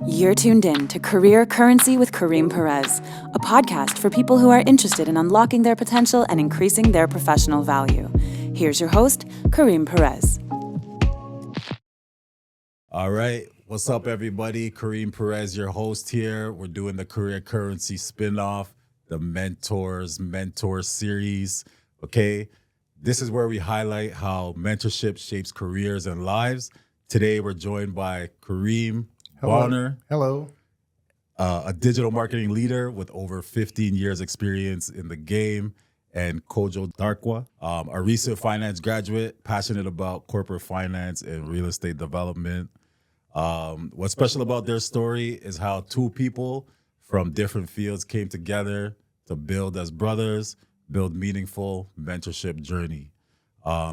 You're tuned in to Career Currency with Kareem Perez, a podcast for people who are interested in unlocking their potential and increasing their professional value. Here's your host, Kareem Perez. All right. What's up, everybody? Kareem Perez, your host here. We're doing the Career Currency spinoff, the Mentor series. Okay. This is where we highlight how mentorship shapes careers and lives. Today, we're joined by Kareem Bonner. Hello. A digital marketing leader with over 15 years experience in the game, and Kojo Darkwa, a recent finance graduate, passionate about corporate finance and real estate development. What's special about their story is how two people from different fields came together to build as brothers, build meaningful mentorship journey.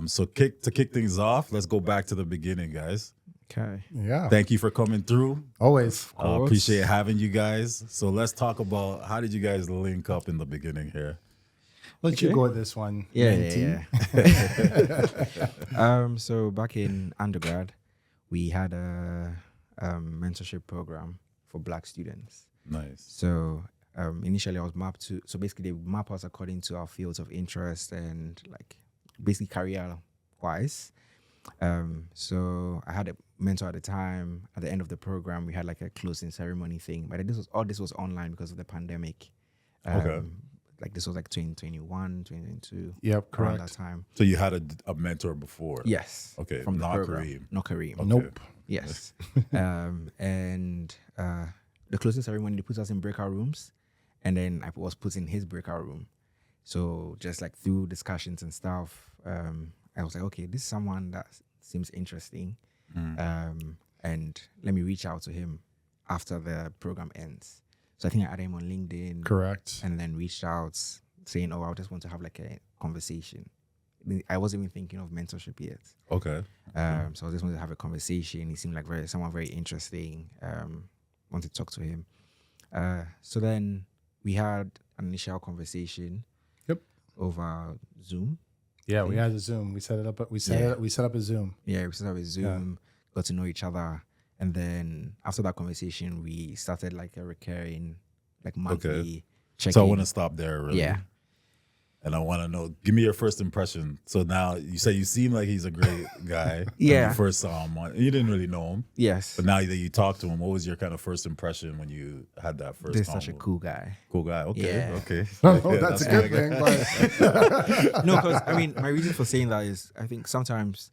So to kick things off, let's go back to the beginning, guys. Okay. Yeah. Thank you for coming through. Always. Appreciate having you guys. So let's talk about how did you guys link up in the beginning here? Let you go with this one. Yeah. So back in undergrad, we had a mentorship program for Black students. Nice. So initially I was mapped to, so basically they map us according to our fields of interest and like basically career wise. So I had a mentor at the time. At the end of the program, we had like a closing ceremony thing, but this was online because of the pandemic. Okay. Like this was like 2021, 2022. Yep, around correct. that time. So you had a mentor before? Yes. Okay, From the not program. Kareem. Not Kareem. Okay. Nope. Yes. And the closing ceremony, they put us in breakout rooms, and then I was put in his breakout room. So just like through discussions and stuff, I was like, okay, this is someone that seems interesting. And let me reach out to him after the program ends. So I think I added him on LinkedIn. Correct. And then reached out saying, I just want to have like a conversation. I wasn't even thinking of mentorship yet. Okay. So I just wanted to have a conversation. He seemed like someone very interesting. Wanted to talk to him. So then we had an initial conversation. Yep. Over Zoom. Yeah, we had a Zoom. We set it up. We set up a Zoom. Yeah, we set up a Zoom. Got to know each other, and then after that conversation, we started like a recurring, like monthly check-in. So I want to stop there, really. Yeah. And I want to know, give me your first impression. So now you say you seem like he's a great guy. Yeah. When you first saw him. You didn't really know him. Yes. But now that you talked to him, what was your kind of first impression when you had that first This is convo? such a cool guy. Cool guy. Okay. Yeah. Okay. No, Yeah, that's a good thing. But No, because I mean, my reason for saying that is I think sometimes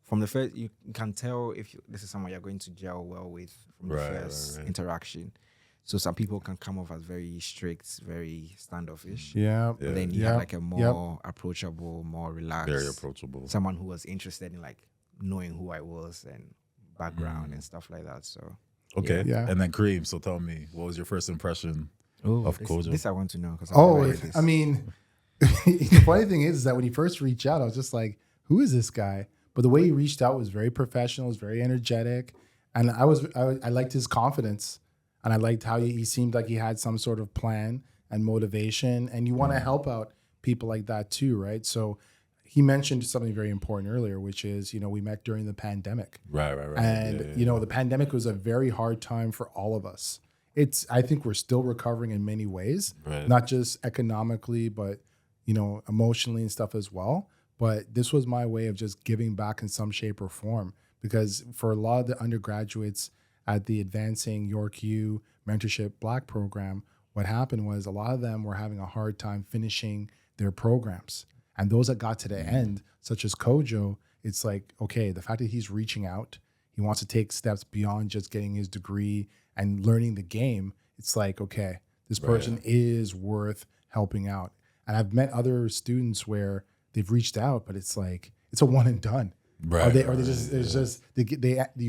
from the first, you can tell if this is someone you're going to gel well with from the first interaction. So some people can come off as very strict, very standoffish. yeah. But then you have like a more approachable, more relaxed. Very approachable. Someone who was interested in like knowing who I was and background and stuff like that. So Okay. Yeah. And then Kareem, so tell me, what was your first impression of Kojo? This I want to know because I mean, the funny thing is that when he first reached out, I was just like, who is this guy? But the way he reached out was very professional, was very energetic. And I liked his confidence. And I liked how he seemed like he had some sort of plan and motivation. And you want to help out people like that too, right? So he mentioned something very important earlier, which is, we met during the pandemic. Right. And, the pandemic was a very hard time for all of us. I think we're still recovering in many ways, not just economically, but, emotionally and stuff as well. But this was my way of just giving back in some shape or form, because for a lot of the undergraduates at the Advancing York U Mentorship Black program, what happened was a lot of them were having a hard time finishing their programs. And those that got to the end, such as Kojo, it's like, okay, the fact that he's reaching out, he wants to take steps beyond just getting his degree and learning the game. It's like, okay, this person is worth helping out. And I've met other students where they've reached out, but it's like, it's a one and done. You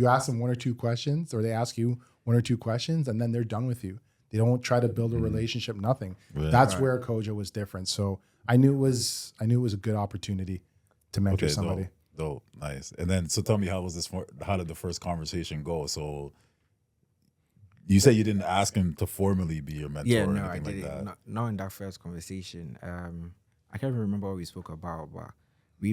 ask them one or two questions, or they ask you one or two questions, and then they're done with you. They don't try to build a relationship, nothing. That's where Kojo was different. So I knew it was a good opportunity to mentor somebody. Dope, nice. And then, so tell me, how did the first conversation go? So you say you didn't ask him to formally be your mentor or anything I didn't. like that? Not in that first conversation. I can't even remember what we spoke about, but we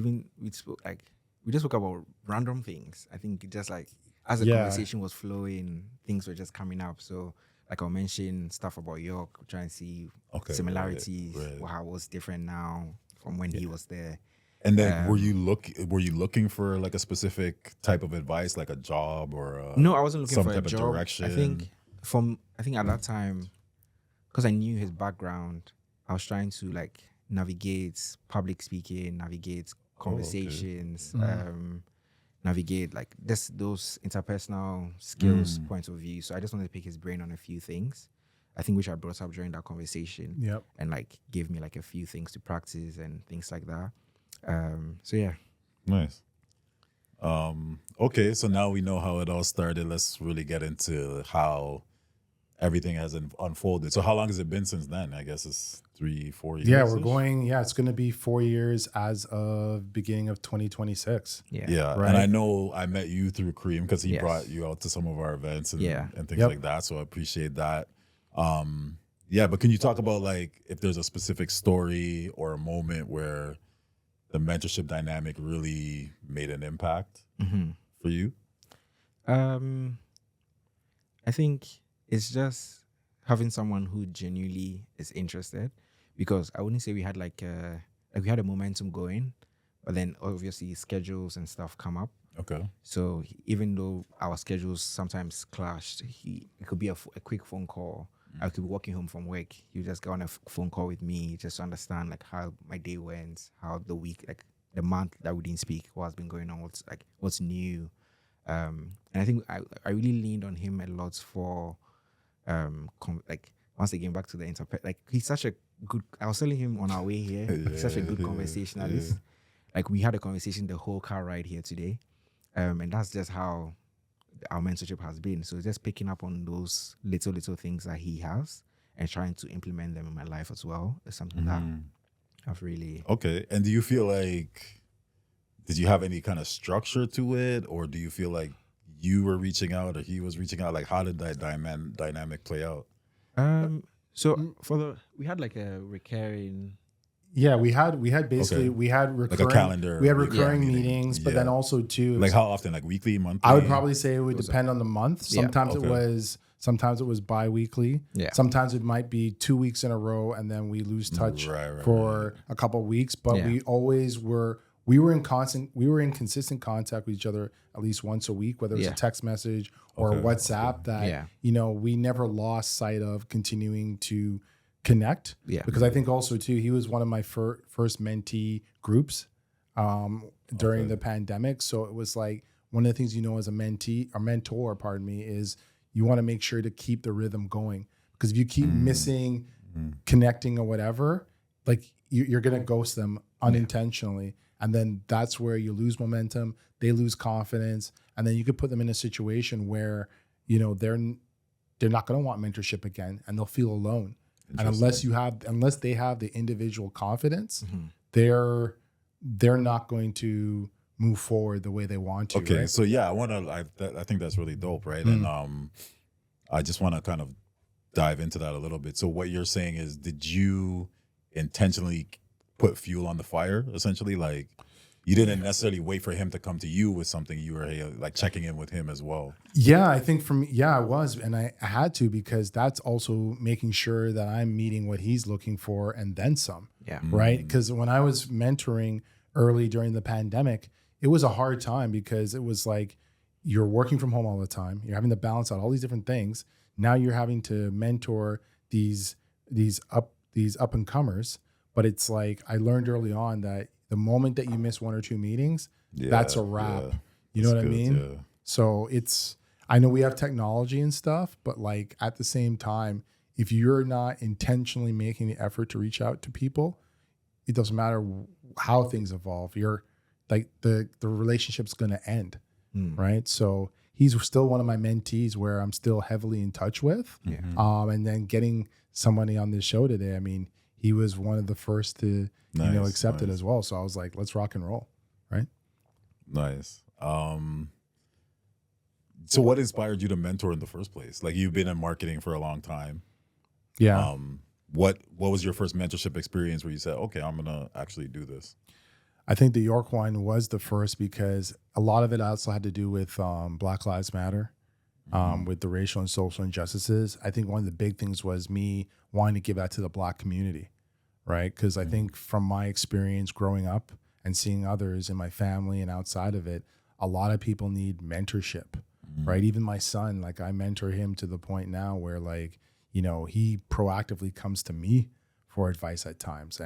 just spoke about random things. I think just like as the Yeah. conversation was flowing, things were just coming up. So like I'll mention stuff about York, try and see similarities, how it was different now from when he was there. And then were you looking for like a specific type of advice, like a job or no, I wasn't looking some for a type job. of direction? I think at that time, because I knew his background, I was trying to like navigate public speaking, navigate conversations, navigate like those interpersonal skills point of view. So I just wanted to pick his brain on a few things, I think, which I brought up during that conversation. Yep. And like gave me like a few things to practice and things like that. So yeah. Nice. Okay, so now we know how it all started. Let's really get into how everything has unfolded. So how long has it been since then? I guess it's 3-4 years. Yeah, it's going to be 4 years as of beginning of 2026. Yeah. Right. And I know I met you through Kareem because he Yes. brought you out to some of our events and things Yep. like that. So I appreciate that. But can you talk about like if there's a specific story or a moment where the mentorship dynamic really made an impact for you? I think it's just having someone who genuinely is interested, because I wouldn't say we had like we had a momentum going, but then obviously schedules and stuff come up. Okay. So even though our schedules sometimes clashed, it could be a quick phone call. I could be walking home from work. You just go on a phone call with me just to understand like how my day went, how the week, like the month that we didn't speak, what has been going on, what's new. And I think I really leaned on him a lot for like once again back to the like he's such a good. I was telling him on our way here, he's such a good conversationalist. Like we had a conversation the whole car ride here today, and that's just how our mentorship has been. So just picking up on those little things that he has and trying to implement them in my life as well is something that I've really. Okay. And do you feel like, did you have any kind of structure to it, or do you feel like you were reaching out or he was reaching out? Like, how did that dynamic play out? So we had like a recurring. Yeah, we had basically Okay. we had recurring, Like a calendar. We had recurring meeting. meetings, but Yeah. then also too, Like how often? Like weekly, monthly? I would probably say it would depend on the month. Yeah. Sometimes Okay. sometimes it was bi-weekly. Yeah. Sometimes it might be 2 weeks in a row, and then we lose touch Right, for a couple of weeks. But Yeah. we always were. We were in consistent contact with each other at least once a week, whether it was a text message or Okay, WhatsApp. That we never lost sight of continuing to connect. Yeah. Because I think also too, he was one of my first mentee groups during the pandemic. So it was like one of the things as a mentor, is you want to make sure to keep the rhythm going, because if you keep missing connecting or whatever, like you're gonna ghost them unintentionally. And then that's where you lose momentum, they lose confidence, and then you could put them in a situation where, they're not going to want mentorship again, and they'll feel alone. And unless they have the individual confidence, they're not going to move forward the way they want to. Okay, right? so yeah, I think that's really dope, right? And I just want to kind of dive into that a little bit. So what you're saying is, did you intentionally put fuel on the fire, essentially? Like, you didn't necessarily wait for him to come to you with something, you were like checking in with him as well. Yeah, I think I was, and I had to, because that's also making sure that I'm meeting what he's looking for and then some. Yeah. Right? Because when I was mentoring early during the pandemic, it was a hard time, because it was like you're working from home all the time. You're having to balance out all these different things. Now you're having to mentor these up and comers. But it's like, I learned early on that the moment that you miss 1 or 2 meetings, that's a wrap. Yeah. You know what I That's mean? good, yeah. So I know we have technology and stuff, but like at the same time, if you're not intentionally making the effort to reach out to people, it doesn't matter how things evolve. You're like, the relationship's going to end. Right. So he's still one of my mentees where I'm still heavily in touch with. And then getting somebody on this show today, I mean, he was one of the first to, accept it as well. So I was like, let's rock and roll. Right. Nice. So what inspired you to mentor in the first place? Like, you've been in marketing for a long time. Yeah. What was your first mentorship experience where you said, okay, I'm going to actually do this? I think the York one was the first because a lot of it also had to do with Black Lives Matter, with the racial and social injustices. I think one of the big things was me wanting to give that to the Black community, right? Because I think from my experience growing up and seeing others in my family and outside of it, a lot of people need mentorship, right? Even my son, like I mentor him to the point now where like, you know, he proactively comes to me for advice at times.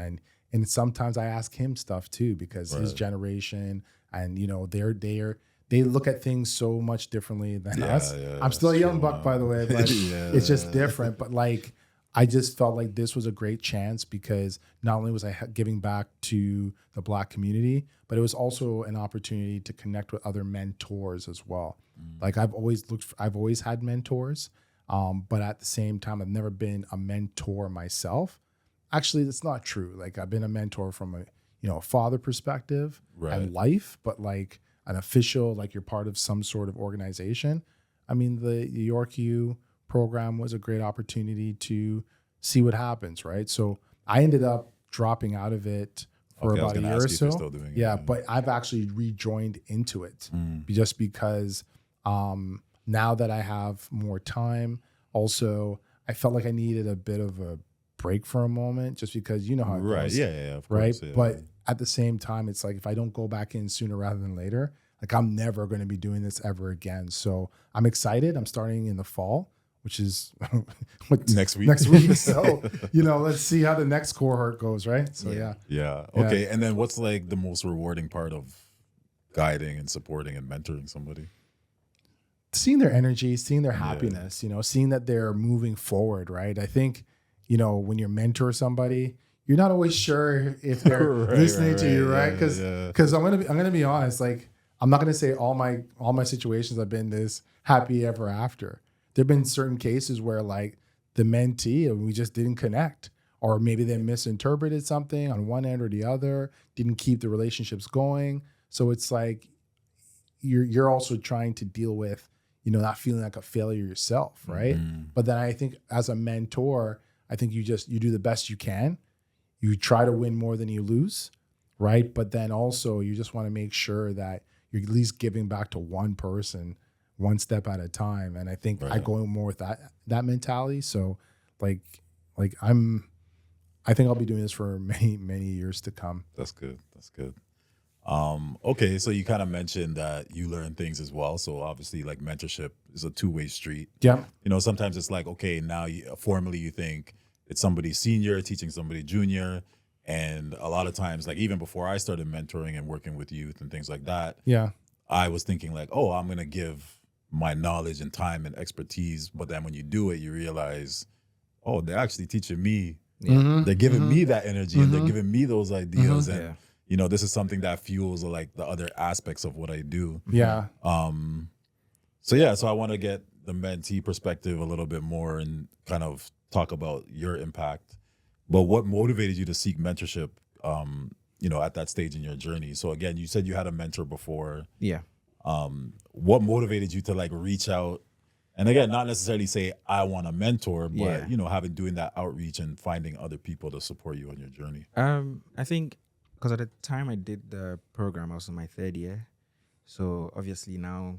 And sometimes I ask him stuff too, because his generation and, you know, they look at things so much differently than us. I'm still a young buck, by the way, but it's just different. But like, I just felt like this was a great chance because not only was I giving back to the Black community, but it was also an opportunity to connect with other mentors as well. Like I've always had mentors, but at the same time, I've never been a mentor myself. Actually, that's not true. Like I've been a mentor from a father perspective and life, but like an official, like you're part of some sort of organization. I mean, the York U program was a great opportunity to see what happens, right? So I ended up dropping out of it for about a year or so. But I've actually rejoined into it just because now that I have more time, also I felt like I needed a bit of a break for a moment just because you know how it goes. Of course, right? But at the same time, it's like if I don't go back in sooner rather than later, like I'm never going to be doing this ever again. So I'm excited. I'm starting in the fall, which is next week. So, let's see how the next cohort goes, right? So, yeah. Okay. And then what's like the most rewarding part of guiding and supporting and mentoring somebody? Seeing their energy, seeing their happiness, seeing that they're moving forward, right? I think, when you mentor somebody, you're not always sure if they're listening to you, right? Because I'm gonna be honest, like I'm not gonna say all my situations I've been this happy ever after. There've been certain cases where like the mentee, we just didn't connect, or maybe they misinterpreted something on one end or the other, didn't keep the relationships going. So it's like you're also trying to deal with, not feeling like a failure yourself, right? But then I think as a mentor, I think you do the best you can. You try to win more than you lose, right? But then also you just want to make sure that you're at least giving back to one person one step at a time. And I think I go more with that mentality. So I think I'll be doing this for many, many years to come. That's good. Okay, so you kind of mentioned that you learn things as well. So obviously, like mentorship is a two-way street. Yeah. Sometimes it's like, okay, now formally you think it's somebody senior teaching somebody junior, and a lot of times, like even before I started mentoring and working with youth and things like that, I was thinking like, oh, I'm gonna give my knowledge and time and expertise, but then when you do it, you realize, oh, they're actually teaching me. They're giving me that energy and they're giving me those ideas and. This is something that fuels like the other aspects of what I do. Yeah. So I want to get the mentee perspective a little bit more and kind of talk about your impact. But what motivated you to seek mentorship, at that stage in your journey? So again, you said you had a mentor before. Yeah. What motivated you to like reach out? And again, not necessarily say I want a mentor, but doing that outreach and finding other people to support you on your journey. I think. Because at the time I did the program, I was in my third year. So obviously now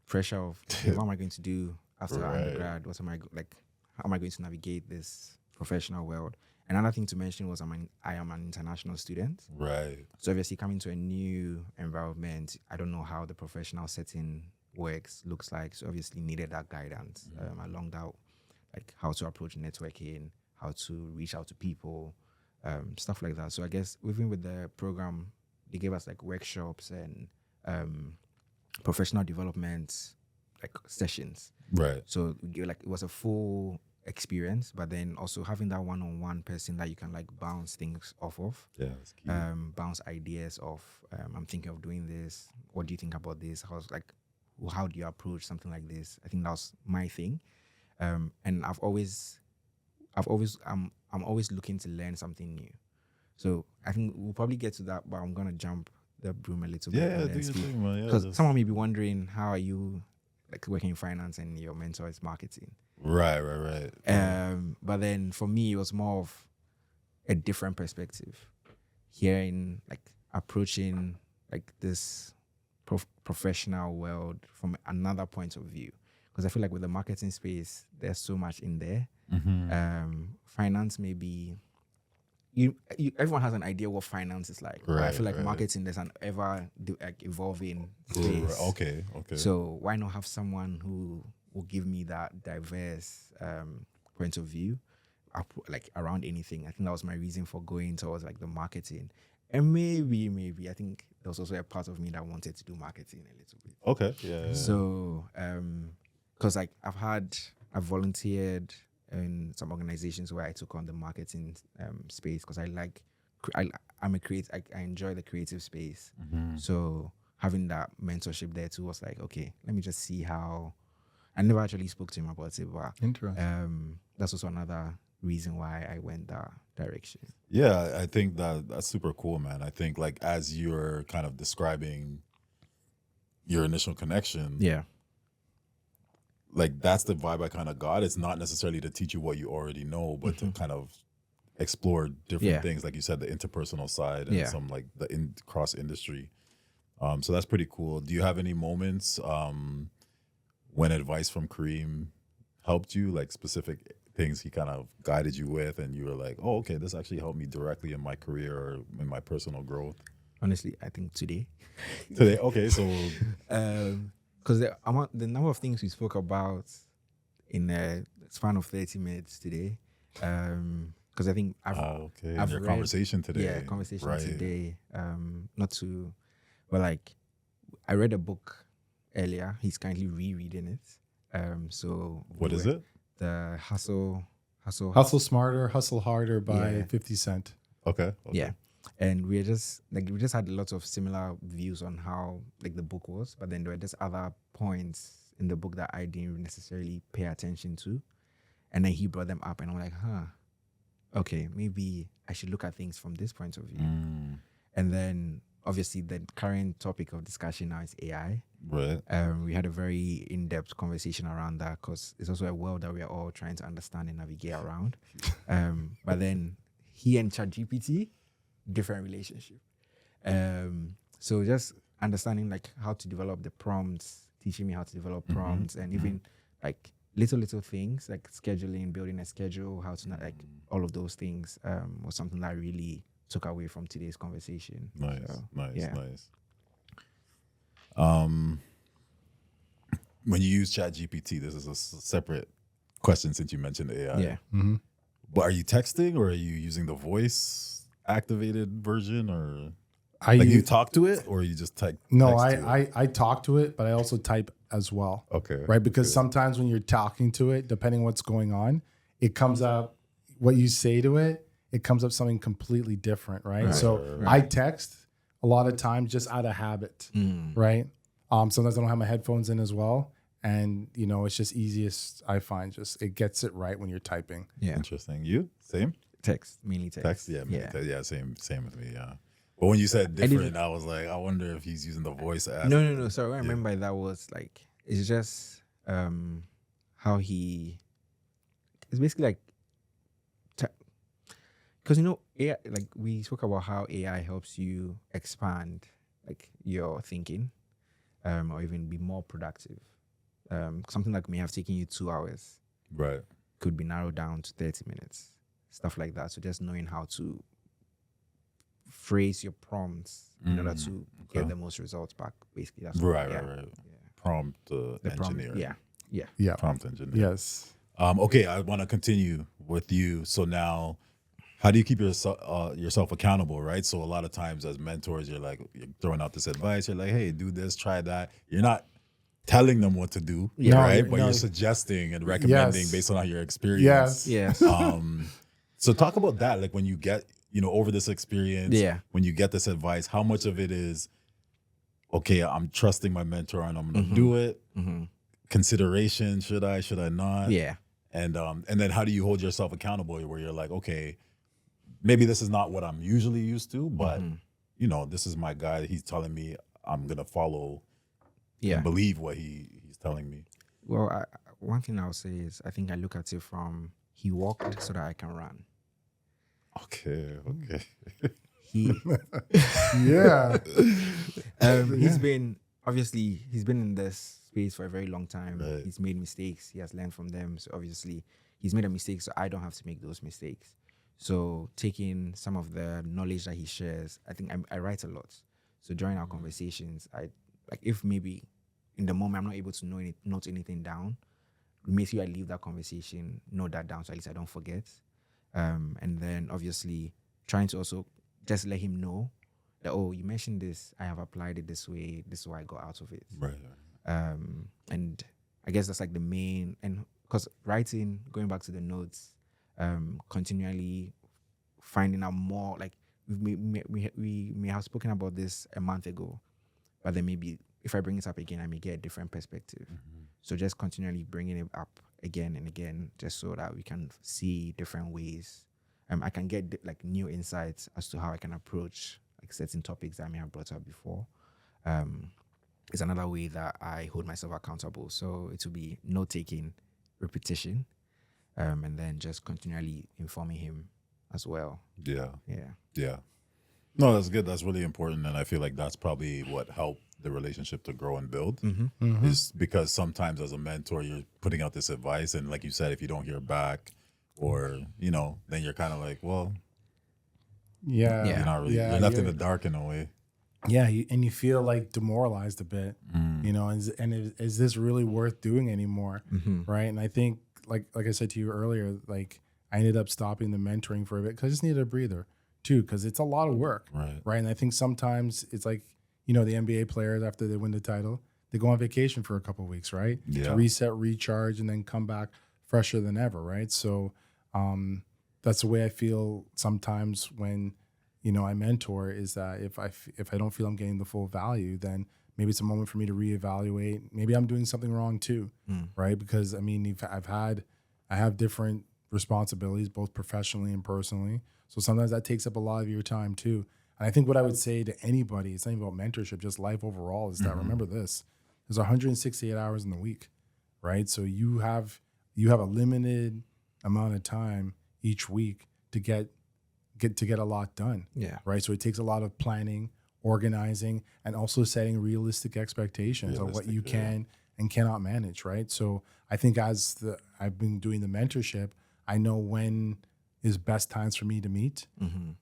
pressure of what am I going to do after undergrad? How am I going to navigate this professional world? Another thing to mention was I am an international student. Right. So obviously coming to a new environment, I don't know how the professional setting looks like. So obviously needed that guidance along that, like how to approach networking, how to reach out to people, stuff like that. So I guess even with the program, they gave us like workshops and professional development like sessions. Right. So it was a full experience, but then also having that one-on-one person that you can like bounce things off of. Yeah, that's key. Bounce ideas off. I'm thinking of doing this. What do you think about this? How do you approach something like this? I think that was my thing. And I'm always looking to learn something new. So I think we'll probably get to that, but I'm gonna jump the broom a little bit. Yeah, do your thing, man. Because someone may be wondering, how are you like working in finance and your mentor is marketing? Right. But then for me, it was more of a different perspective. Hearing like approaching like this professional world from another point of view. Because I feel like with the marketing space, there's so much in there. Finance maybe everyone has an idea what finance is like. But I feel like marketing, there's an evolving space. Okay. So why not have someone who will give me that diverse point of view, like around anything? I think that was my reason for going towards like the marketing. And maybe I think there was also a part of me that wanted to do marketing a little bit. Okay. Yeah. So, because like I've volunteered in some organizations where I took on the marketing space because I'm a creative. I enjoy the creative space. So having that mentorship there too was like, okay, let me just see how. I never actually spoke to him about it, but Interesting. that's also another reason why I went that direction. Yeah, I think that's super cool, man. I think like as you're kind of describing your initial connection, Yeah. like that's the vibe I kind of got. It's not necessarily to teach you what you already know, but to kind of explore different things, like you said, the interpersonal side and some like the cross industry. So that's pretty cool. Do you have any moments when advice from Kareem helped you, like specific things he kind of guided you with, and you were like, "Oh, okay, this actually helped me directly in my career or in my personal growth"? Honestly, I think today. Okay, so Because the number of things we spoke about in a span of 30 minutes today, because I think I've your conversation today. Yeah, conversation today. But like, I read a book earlier. He's currently rereading it. So what is it? The Hustle Smarter, Hustle Harder by 50 Cent. Okay. Yeah. And we just had a lot of similar views on how like the book was, but then there were just other points in the book that I didn't necessarily pay attention to. And then he brought them up and I'm like, okay, maybe I should look at things from this point of view. And then obviously the current topic of discussion now is AI. Right. We had a very in-depth conversation around that because it's also a world that we are all trying to understand and navigate around. But then he and ChatGPT, different relationship. So just understanding like how to develop the prompts, teaching me how to develop prompts, and even like little things like scheduling, building a schedule, how to like all of those things was something that I really took away from today's conversation. Nice. When you use ChatGPT, this is a separate question since you mentioned AI. Yeah. But are you texting or are you using the voice activated version, or you talk to it, or you just type? No, I talk to it, but I also type as well. Okay. Right, because sometimes when you're talking to it, depending what's going on, it comes up what you say to it. It comes up something completely different, right? I text a lot of times just out of habit, right? Sometimes I don't have my headphones in as well. And, it's just easiest, I find, just it gets it right when you're typing. Yeah. Interesting. You? Same? Mainly text. Text? Yeah, same with me, yeah. But when you said different, I was like, I wonder if he's using the voice app. No. Sorry, what I meant by that was like, it's just how it's basically like, because AI, like we spoke about how AI helps you expand like your thinking, or even be more productive. Something that may have taken you 2 hours, right, could be narrowed down to 30 minutes, stuff like that. So just knowing how to phrase your prompts in order to get the most results back, basically. That's right. Prompt engineering. Yeah. Prompt engineering. Yes. Okay, I want to continue with you. So now, how do you keep yourself accountable, right? So a lot of times as mentors, you're throwing out this advice. You're like, hey, do this, try that. You're not telling them what to do, right? But you're suggesting and recommending based on your experience. Yes. So talk about that. Like when you get, over this experience, when you get this advice, how much of it is, okay, I'm trusting my mentor and I'm going to do it. Consideration, should I not? Yeah. And then how do you hold yourself accountable where you're like, okay, maybe this is not what I'm usually used to, but this is my guy. He's telling me I'm going to follow and believe what he's telling me. Well, one thing I'll say is I think I look at it from he walked so that I can run. Okay. he Yeah. he's been in this space for a very long time. Right. He's made mistakes. He has learned from them. So obviously he's made a mistake, so I don't have to make those mistakes. So taking some of the knowledge that he shares, I think I write a lot. So during our conversations, I like if maybe in the moment I'm not able to note anything down, make sure I leave that conversation, note that down so at least I don't forget. And then obviously trying to also just let him know that, oh, you mentioned this, I have applied it this way, this is what I got out of it. Right. And I guess that's like the main, and because writing, going back to the notes, continually finding out more, like we may have spoken about this a month ago, but then maybe if I bring it up again, I may get a different perspective. So just continually bringing it up again and again, just so that we can see different ways. I can get like new insights as to how I can approach like certain topics that I may have brought up before. It's another way that I hold myself accountable. So it will be note-taking, repetition, and then just continually informing him as well. Yeah. Yeah. Yeah. No, that's good. That's really important. And I feel like that's probably what helped the relationship to grow and build. Is because sometimes as a mentor, you're putting out this advice. And like you said, if you don't hear back or, then you're kind of like, well, Yeah. you're not really, you're left in the dark in a way. Yeah, and you feel like demoralized a bit, is this really worth doing anymore, right? And I think, like I said to you earlier, like I ended up stopping the mentoring for a bit because I just needed a breather too, because it's a lot of work, right? And I think sometimes it's like, the NBA players after they win the title, they go on vacation for a couple of weeks, right? Yeah. To reset, recharge, and then come back fresher than ever, right? So that's the way I feel sometimes when I mentor, is that if I don't feel I'm getting the full value, then maybe it's a moment for me to reevaluate. Maybe I'm doing something wrong too, right? Because I mean, I have different responsibilities, both professionally and personally. So sometimes that takes up a lot of your time too. And I think what I would say to anybody, it's not even about mentorship, just life overall, is that remember this: there's 168 hours in the week, right? So you have a limited amount of time each week to get a lot done. Yeah. Right. So it takes a lot of planning, organizing, and also setting realistic expectations of what you can and cannot manage. Right. So I think I've been doing the mentorship, I know when is best times for me to meet.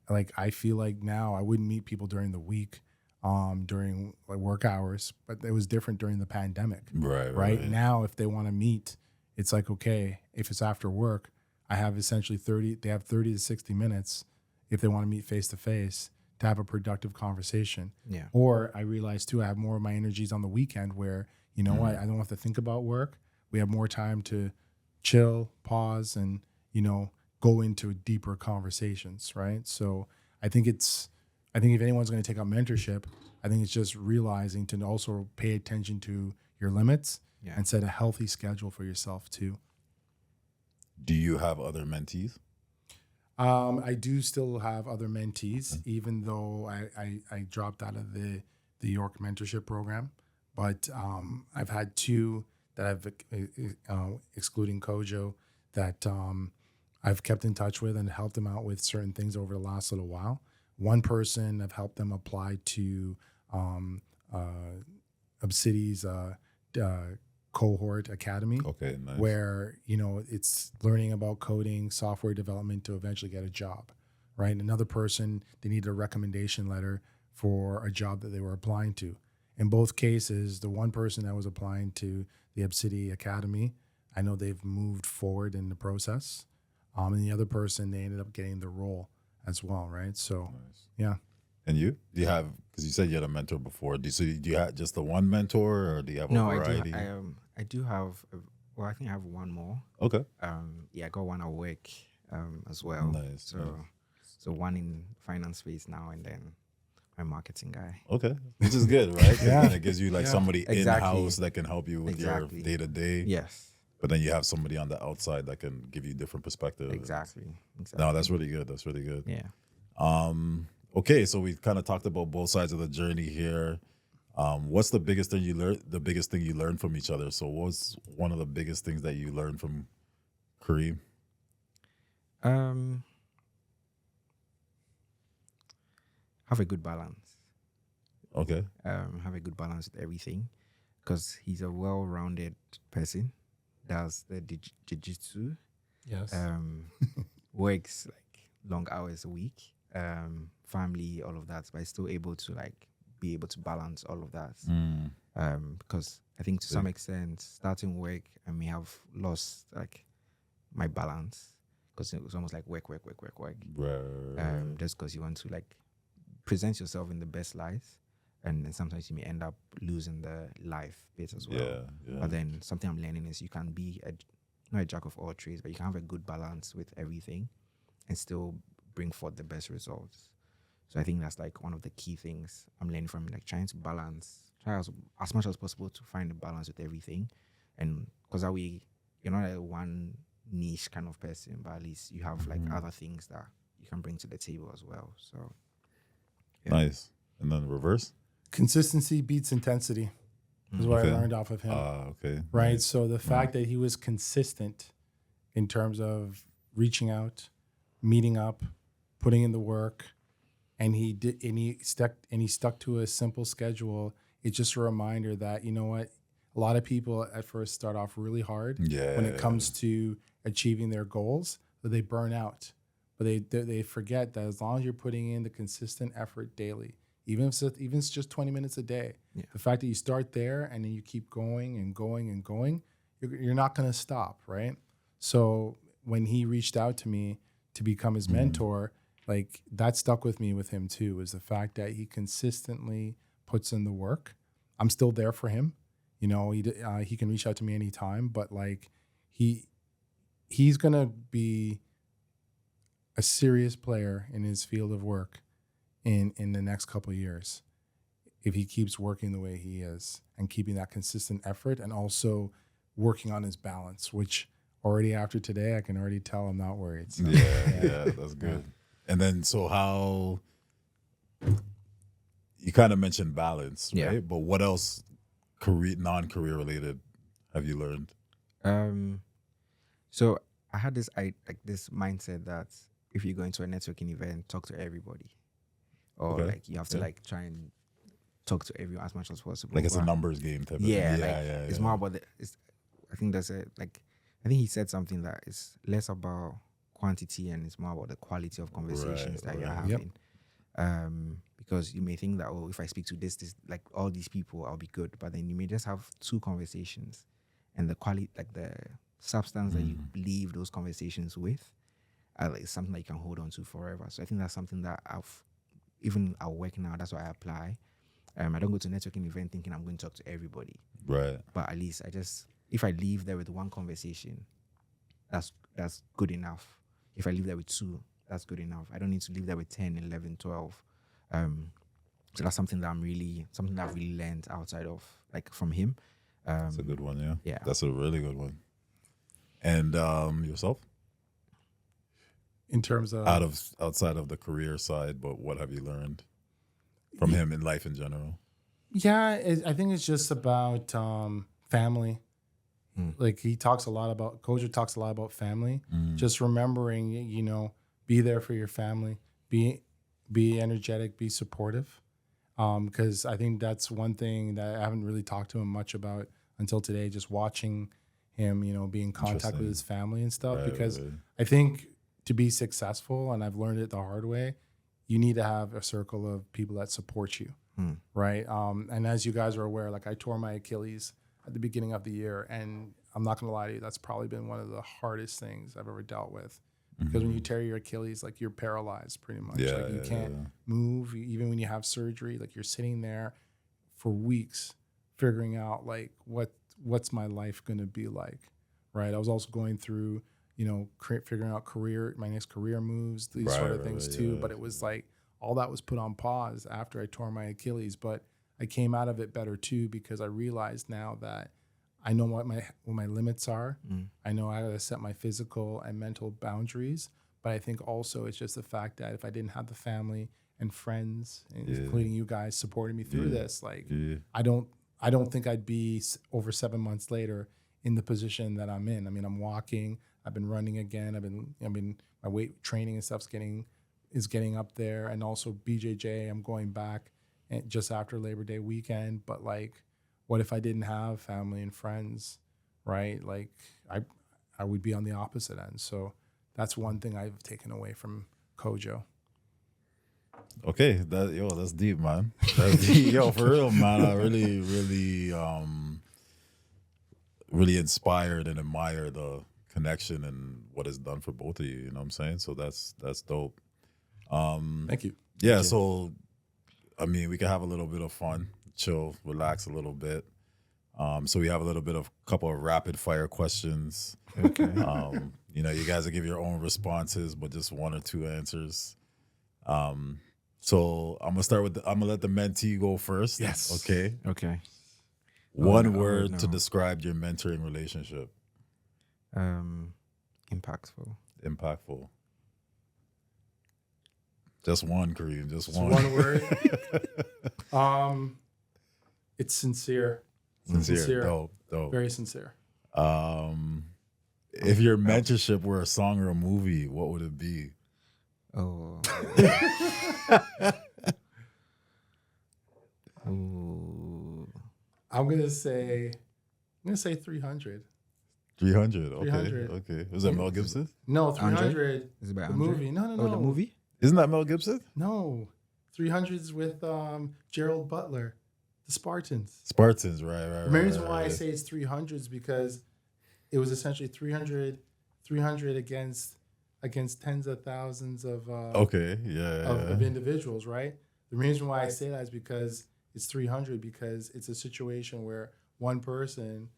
Like I feel like now I wouldn't meet people during the week, during like work hours, but it was different during the pandemic. Right. Now, if they want to meet, it's like, okay, if it's after work, I have essentially 30 to 60 minutes if they want to meet face to face to have a productive conversation. Yeah. Or I realize too, I have more of my energies on the weekend where, I don't have to think about work. We have more time to chill, pause, and, go into deeper conversations. Right. So I think if anyone's going to take up mentorship, I think it's just realizing to also pay attention to your limits and set a healthy schedule for yourself too. Do you have other mentees? I do still have other mentees, even though I dropped out of the York mentorship program. But I've had two that I've, excluding Kojo, that I've kept in touch with and helped them out with certain things over the last little while. One person, I've helped them apply to Obsidi's cohort academy. Okay, nice. Where, it's learning about coding, software development to eventually get a job, right? Another person, they needed a recommendation letter for a job that they were applying to. In both cases, the one person that was applying to the Obsidi Academy, I know they've moved forward in the process. And the other person, they ended up getting the role as well, right? So, yeah. And you? Do you have, because you said you had a mentor before, do you have just the one mentor or do you have a variety? I do have, I think I have one more. Okay. I got one at work as well. Nice. So one in finance space now, and then my marketing guy. Okay. Which is good, right? Yeah. It gives you like somebody Exactly. in-house that can help you with your day-to-day. Yes. But then you have somebody on the outside that can give you different perspectives. Exactly. No, that's really good. That's really good. Yeah. Okay, so we kind of talked about both sides of the journey here. What's the biggest thing you learned? The biggest thing you learned from each other. So, what's one of the biggest things that you learned from Kareem? have a good balance. Okay. Have a good balance with everything, because he's a well-rounded person. Does the jiu-jitsu, Yes. works like long hours a week, family, all of that, but he's still able to like be able to balance all of that. Because I think to some extent, starting work, I may have lost like my balance, because it was almost like work. Right. Just because you want to like present yourself in the best light, and then sometimes you may end up losing the life bit as well. Yeah. But then something I'm learning is you can be not a jack of all trades, but you can have a good balance with everything and still bring forth the best results. So I think that's like one of the key things I'm learning from, like trying to try as much as possible to find a balance with everything. And because that way you're not a one niche kind of person, but at least you have like other things that you can bring to the table as well. So yeah. Nice. And then reverse? Consistency beats intensity is what I learned off of him. Okay. Right. Nice. So the fact that he was consistent in terms of reaching out, meeting up, putting in the work, and he stuck to a simple schedule. It's just a reminder that, you know what, a lot of people at first start off really hard when it comes to achieving their goals, but they burn out. But they forget that as long as you're putting in the consistent effort daily, even if it's just 20 minutes a day, the fact that you start there and then you keep going and going and going, you're not going to stop, right? So when he reached out to me to become his mentor, like that stuck with me with him too, is the fact that he consistently puts in the work. I'm still there for him. You know, he can reach out to me anytime, but like he's going to be a serious player in his field of work in the next couple of years if he keeps working the way he is and keeping that consistent effort, and also working on his balance, which already after today I can already tell I'm not worried. So, yeah, that's good. And then so how you kind of mentioned balance, right? Yeah. But what else non-career related have you learned? So I had this mindset that if you go into a networking event, talk to everybody, or like you have to like try and talk to everyone as much as possible. Like it's a numbers game type of thing. It's more about I think I think he said something that is less about quantity and it's more about the quality of conversations that you're having. Because you may think that, if I speak to this like all these people, I'll be good. But then you may just have 2 conversations, and the quality, like the substance that you leave those conversations with, like something that you can hold on to forever. So I think that's something that I'll work now. That's why I apply. I don't go to a networking event thinking I'm going to talk to everybody. Right. But at least if I leave there with 1 conversation, that's good enough. If I leave there with 2, that's good enough. I don't need to leave there with 10, 11, 12. So that's something that I've really learned outside of, like, from him. That's a good one, yeah. Yeah. That's a really good one. And yourself? In terms of outside of the career side, but what have you learned from him in life in general? Yeah, I think it's just about family. Like Kojo talks a lot about family. Just remembering, be there for your family, be energetic, be supportive. Because I think that's one thing that I haven't really talked to him much about until today, just watching him, be in contact with his family and stuff. Because I think to be successful, and I've learned it the hard way, you need to have a circle of people that support you, right? And as you guys are aware, like I tore my Achilles at the beginning of the year, and I'm not gonna lie to you, that's probably been one of the hardest things I've ever dealt with. Because when you tear your Achilles, like you're paralyzed pretty much. Like you can't move. Even when you have surgery, like you're sitting there for weeks figuring out like what's my life gonna be like, right? I was also going through, figuring out my next career moves, these sort of things too. But it was like all that was put on pause after I tore my Achilles. But I came out of it better too, because I realized now that I know what my limits are. I know I gotta set my physical and mental boundaries. But I think also it's just the fact that if I didn't have the family and friends, including you guys, supporting me through this, like I don't think I'd be over 7 months later in the position that I'm in. I mean, I'm walking. I've been running again. I've been my weight training and stuff's getting is getting up there, and also BJJ. I'm going back and just after Labor Day weekend, but like, what if I didn't have family and friends, right? Like I would be on the opposite end. So that's one thing I've taken away from Kojo. Okay, that's deep, man. That's deep. Yo, for real, man. I really, really inspired and admire the connection and what it's done for both of you. You know what I'm saying? So that's dope. Thank you. Yeah. So, I mean, we can have a little bit of fun, chill, relax a little bit. So we have a little bit of couple of rapid fire questions. Okay. You know, you guys will give your own responses, but just one or two answers. So I'm gonna let the mentee go first. Yes. Okay. Okay. One no, word no. to describe your mentoring relationship. Impactful. Impactful. Just one, Kareem. Just one. One word. It's sincere. Sincere. Dope. Very sincere. If your mentorship were a song or a movie, what would it be? Oh. Ooh. I'm gonna say 300. 300. Okay. 300. Okay. Was that Mel Gibson? No, Andre? 300. Is it by The Andre? movie. No. Oh, the movie? Isn't that Mel Gibson? No. 300's with Gerald Butler, the Spartans. Spartans, right. The reason why I say it's 300s because it was essentially 300 against tens of thousands of Okay, yeah. of individuals, right? The reason why I say that is because it's 300 because it's a situation where one person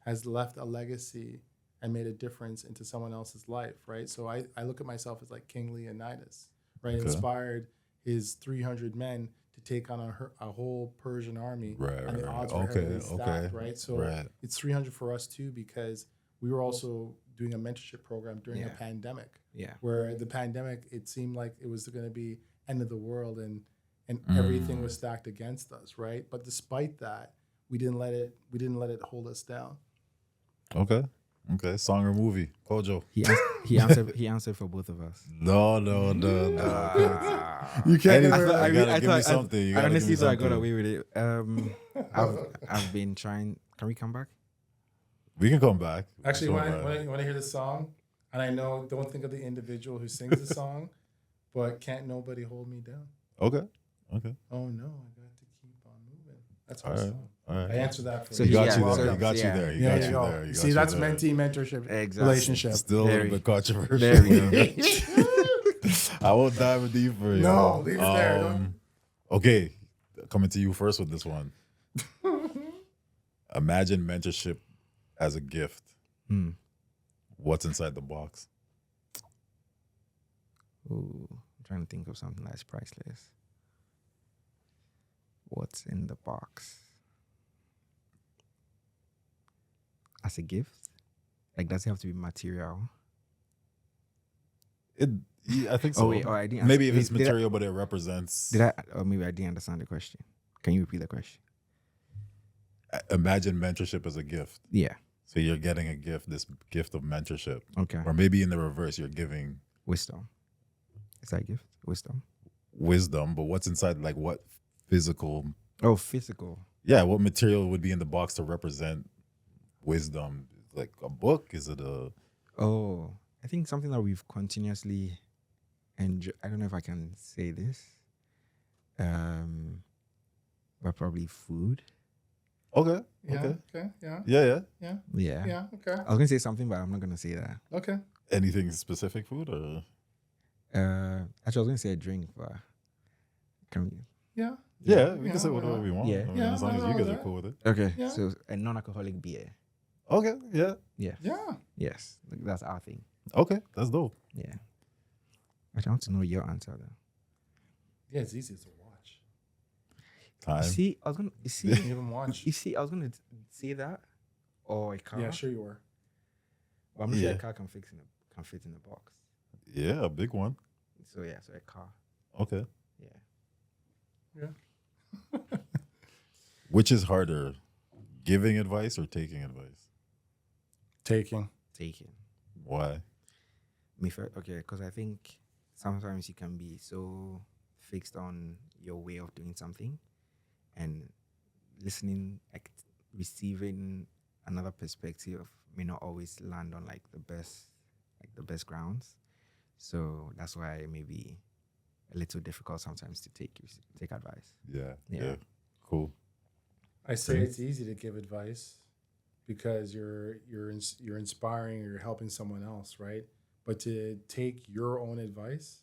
has left a legacy and made a difference into someone else's life, right? So I look at myself as like King Leonidas, right? Okay. Inspired his 300 men to take on a whole Persian army, and the odds were heavily stacked, right? So it's 300 for us too because we were also doing a mentorship program during a pandemic, where the pandemic, it seemed like it was going to be end of the world and everything was stacked against us, right? But despite that, we didn't let it hold us down. Okay. Song or movie? Kojo. He answered for both of us. No. You can't. You gotta give me something. I honestly thought I got away with it. I've been trying. Can we come back? We can come back. Actually, when I hear the song, and I know, don't think of the individual who sings the song, but Can't Nobody Hold Me Down. Okay. Oh no, I got to keep on moving. That's our song. All right. I answered that for So you. He got Yeah, you well, there. He got you yeah. there. He Yeah, got you go. there. He got See, you that's there. mentee mentorship Exactly. relationship. Still a little bit controversial. There we go. I won't dive deeper. No, leave it there. Don't. Okay, coming to you first with this one. Imagine mentorship as a gift. What's inside the box? Ooh, I'm trying to think of something that's priceless. What's in the box? As a gift? Like, does it have to be material? I think so. Oh, wait, I didn't Maybe if answer- it's material, but it represents. Or maybe I didn't understand the question. Can you repeat the question? Imagine mentorship as a gift. Yeah. So you're getting a gift, this gift of mentorship. Okay. Or maybe in the reverse, you're giving Wisdom. Is that a gift? Wisdom. wisdom, but what's inside, like what physical, Oh, physical. what material would be in the box to represent wisdom? Like a book? Is it a... Oh, I think something that we've continuously enjoyed. I don't know if I can say this. But probably food. Okay. Yeah. Okay. Okay. Yeah. Yeah. Yeah. Yeah. Okay. I was gonna say something, but I'm not gonna say that. Okay. Anything specific food or... Actually, I was gonna say a drink, but can we? Yeah. Yeah, we can say why whatever not? we want. Yeah. I mean, Yeah, as long as nothing you guys wrong are with cool with it. Okay. Yeah. So a non-alcoholic beer. Okay. Yeah. Yeah. Yeah. Yes. That's our thing. Okay. That's dope. Yeah. I want to know your answer though. Yeah, it's easy to watch. Time. See, I was gonna see. You haven't watched. You see, I was gonna say that or a car. Yeah, sure you were. But I'm not sure Yeah. a car can fit in the box. Yeah, a big one. So yeah, so a car. Okay. Yeah. Yeah. Which is harder, giving advice or taking advice? Taking. Taken. Why? Me first, okay, because I think sometimes you can be so fixed on your way of doing something, and listening, like receiving another perspective may not always land on like the best grounds. So that's why it may be a little difficult sometimes to take advice. Yeah. Cool. I say it's easy to give advice because you're inspiring or you're helping someone else, right? But to take your own advice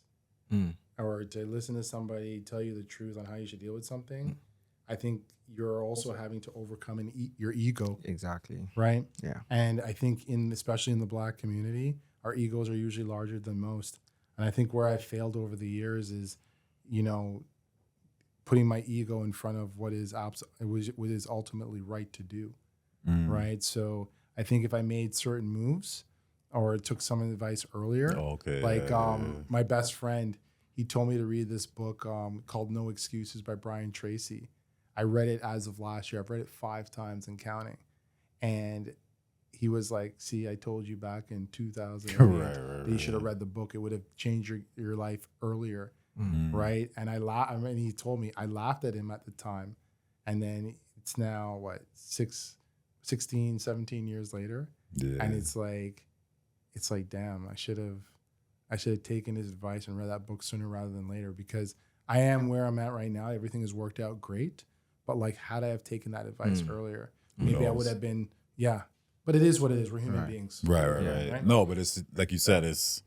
or to listen to somebody tell you the truth on how you should deal with something, I think you're also having to overcome your ego. Exactly. Right? Yeah. And I think especially in the Black community, our egos are usually larger than most. And I think where I failed over the years is, putting my ego in front of what is ultimately right to do. Right? So I think if I made certain moves or took some advice earlier, my best friend, he told me to read this book called No Excuses by Brian Tracy. I read it as of last year. I've read it 5 times and counting. And he was like, see, I told you back in 2008 that you should have read the book. It would have changed your life earlier. Right? And he told me, I laughed at him at the time. And then it's now, 16, 17 years later. Yeah. And it's like, damn, I should have taken his advice and read that book sooner rather than later, because I am where I'm at right now. Everything has worked out great. But like, had I have taken that advice earlier, maybe I would have been, But it is what it is. We're human beings. Right. No, but it's like you said, it's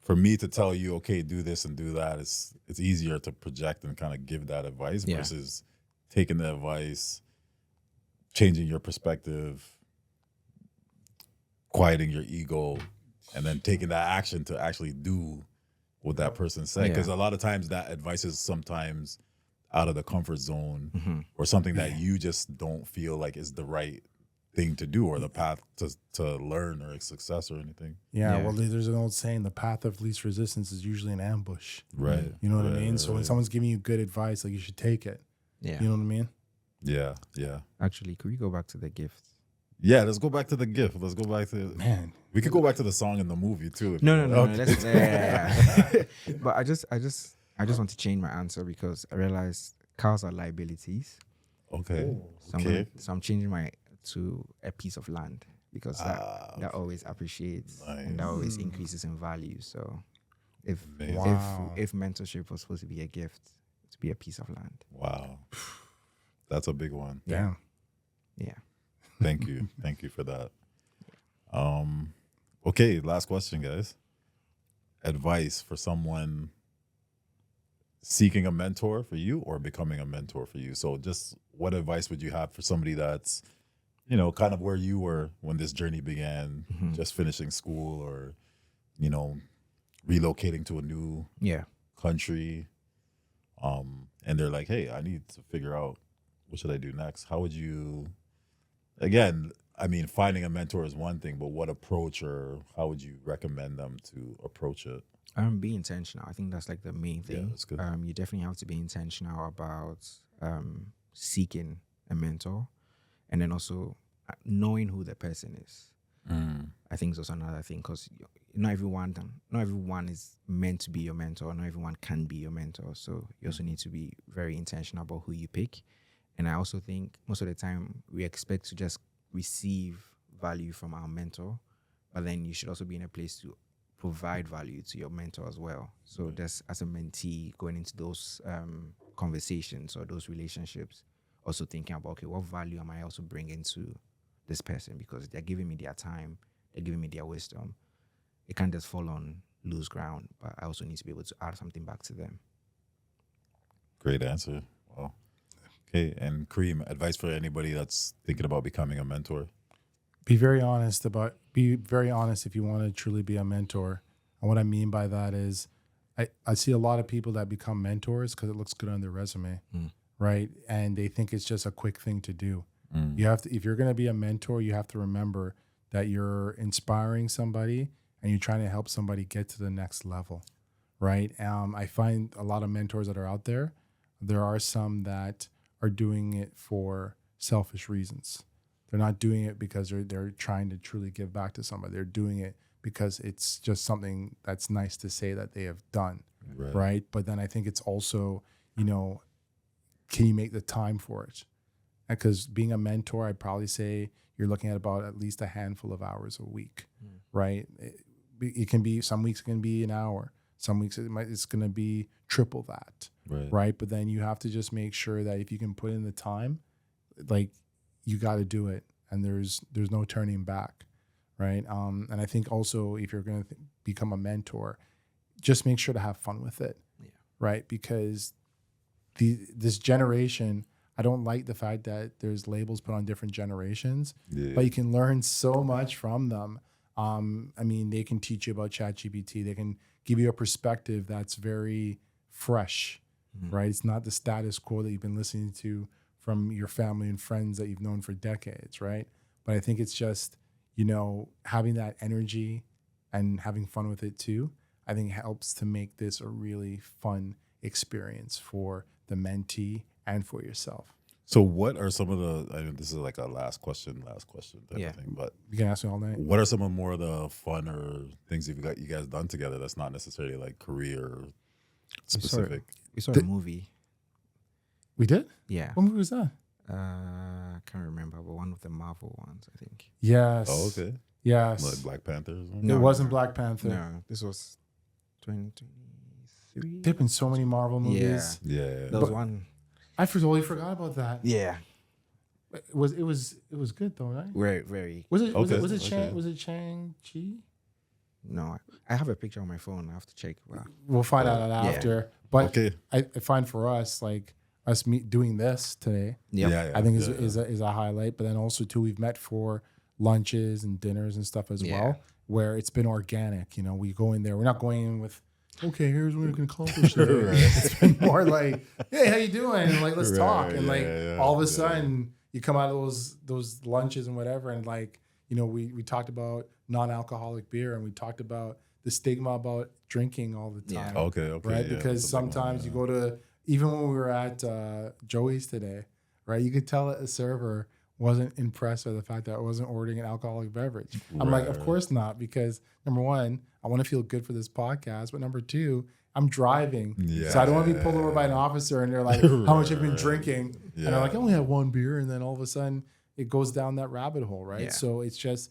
for me to tell you, okay, do this and do that. It's easier to project and kind of give that advice versus taking the advice, changing your perspective, quieting your ego, and then taking that action to actually do what that person said. Because a lot of times that advice is sometimes out of the comfort zone or something that you just don't feel like is the right thing to do or the path to learn or success or anything. Well, there's an old saying, the path of least resistance is usually an ambush. Right. You know what I mean? So when someone's giving you good advice, like, you should take it. Yeah. You know what I mean? Yeah. Actually, could we go back to the gift? Yeah, let's go back to the gift. Let's go back to... Man. We could go back to the song in the movie, too. No. Let's, But I just want to change my answer because I realized cars are liabilities. Okay. So I'm changing to a piece of land because that always appreciates and that always increases in value. So if mentorship was supposed to be a gift, to be a piece of land. Wow. That's a big one. Yeah. Thank you. Thank you for that. Okay, last question, guys. Advice for someone seeking a mentor for you or becoming a mentor for you. So just what advice would you have for somebody that's, kind of where you were when this journey began, just finishing school or, relocating to a new country. And they're like, hey, I need to figure out what should I do next? How would you, again, I mean, finding a mentor is one thing, but what approach or how would you recommend them to approach it? Be intentional. I think that's like the main thing. Yeah, that's good. You definitely have to be intentional about seeking a mentor, and then also knowing who the person is. I think it's also another thing because not everyone is meant to be your mentor. Not everyone can be your mentor. So you also need to be very intentional about who you pick. And I also think most of the time we expect to just receive value from our mentor, but then you should also be in a place to provide value to your mentor as well. So just as a mentee going into those conversations or those relationships, also thinking about, okay, what value am I also bringing to this person? Because they're giving me their time, they're giving me their wisdom. It can't just fall on loose ground, but I also need to be able to add something back to them. Great answer. Wow. Okay, and Kareem, advice for anybody that's thinking about becoming a mentor? Be very honest if you want to truly be a mentor. And what I mean by that is I see a lot of people that become mentors because it looks good on their resume, right? And they think it's just a quick thing to do. You have to, if you're going to be a mentor, you have to remember that you're inspiring somebody and you're trying to help somebody get to the next level, right? I find a lot of mentors that are out there. There are some that are doing it for selfish reasons. They're not doing it because they're trying to truly give back to somebody. They're doing it because it's just something that's nice to say that they have done, right? But then I think it's also, can you make the time for it? Because being a mentor, I'd probably say you're looking at least a handful of hours a week, right? It can be, some weeks it can be an hour. Some weeks it's going to be triple that, right? But then you have to just make sure that if you can put in the time, like, you got to do it, and there's no turning back, right? And I think also, if you're going to become a mentor, just make sure to have fun with it, right? Because this generation, I don't like the fact that there's labels put on different generations, but you can learn so much from them. I mean, they can teach you about ChatGPT. They can give you a perspective that's very fresh, right? It's not the status quo that you've been listening to from your family and friends that you've known for decades, right? But I think it's just, having that energy and having fun with it too, I think helps to make this a really fun experience for the mentee and for yourself. So what are some of this is like a last question type of thing, but you can ask me all night. What are some of more of the fun or things you guys done together that's not necessarily like career specific? We saw a movie. We did? Yeah. What movie was that? I can't remember, but one of the Marvel ones, I think. Yes. Oh, okay. Yes. Like Black Panther or something? No, it wasn't Black Panther. No, this was 2023. There've been so many Marvel movies. Yeah. There was one. I totally forgot about that. Yeah. It was good though, right? Very, very. Was it Okay. was it Shang-Chi? No, I have a picture on my phone. I have to check. Wow. We'll find out after. Yeah. But Okay. I find for us, like us doing this today, Yep. I think is a highlight. But then also too, we've met for lunches and dinners and stuff as well, where it's been organic. We go in there. We're not going in with, okay, here's what we can accomplish today. It's been more like, hey, how you doing? And like, let's talk. And all of a sudden, you come out of those lunches and whatever, and like, we talked about non-alcoholic beer, and we talked about the stigma about drinking all the time. Okay. Right? Because sometimes you go to, even when we were at Joey's today, right? You could tell that the server wasn't impressed by the fact that I wasn't ordering an alcoholic beverage. I'm like, of course not, because number one, I want to feel good for this podcast, but number two, I'm driving. So I don't want to be pulled over by an officer and they're like, how much have you been drinking? And I'm like, I only had one beer. And then all of a sudden it goes down that rabbit hole, right? So it's just,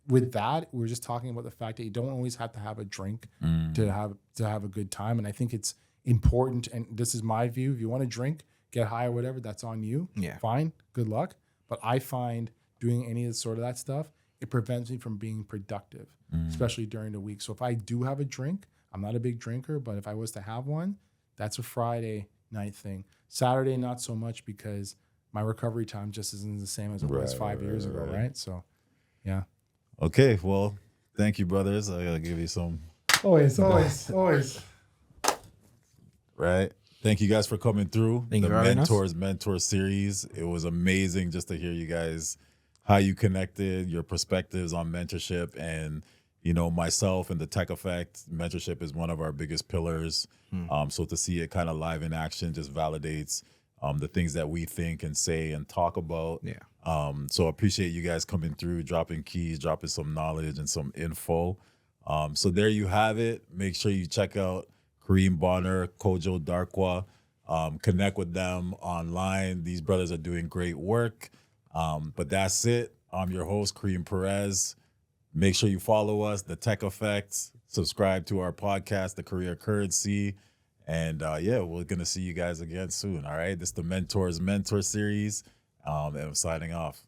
with that, we're just talking about the fact that you don't always have to have a drink to have a good time. And I think it's important, and this is my view, if you want to drink, get high or whatever, that's on you. Yeah. Fine, good luck. But I find doing any of the sort of that stuff, it prevents me from being productive, especially during the week. So if I do have a drink, I'm not a big drinker, but if I was to have one, that's a Friday night thing. Saturday, not so much, because my recovery time just isn't the same as it was 5 years ago, right? So, yeah. Okay, well, thank you, brothers. I gotta give you some. Always. Right. Thank you guys for coming through Thank the you for having us. Mentor series. It was amazing just to hear you guys, how you connected, your perspectives on mentorship, and myself and the Tech Effect. Mentorship is one of our biggest pillars. So to see it kind of live in action just validates the things that we think and say and talk about. So appreciate you guys coming through, dropping keys, dropping some knowledge and some info. So there you have it. Make sure you check out Kareem Bonner, Kojo Darkwa. Connect with them online. These brothers are doing great work. But that's it. I'm your host, Kareem Perez. Make sure you follow us, The Tech Effect. Subscribe to our podcast, The Career Currency. And we're going to see you guys again soon. All right. This is the Mentor series. And I'm signing off.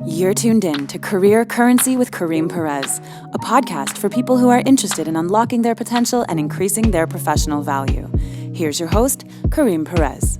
You're tuned in to Career Currency with Kareem Perez, a podcast for people who are interested in unlocking their potential and increasing their professional value. Here's your host, Kareem Perez.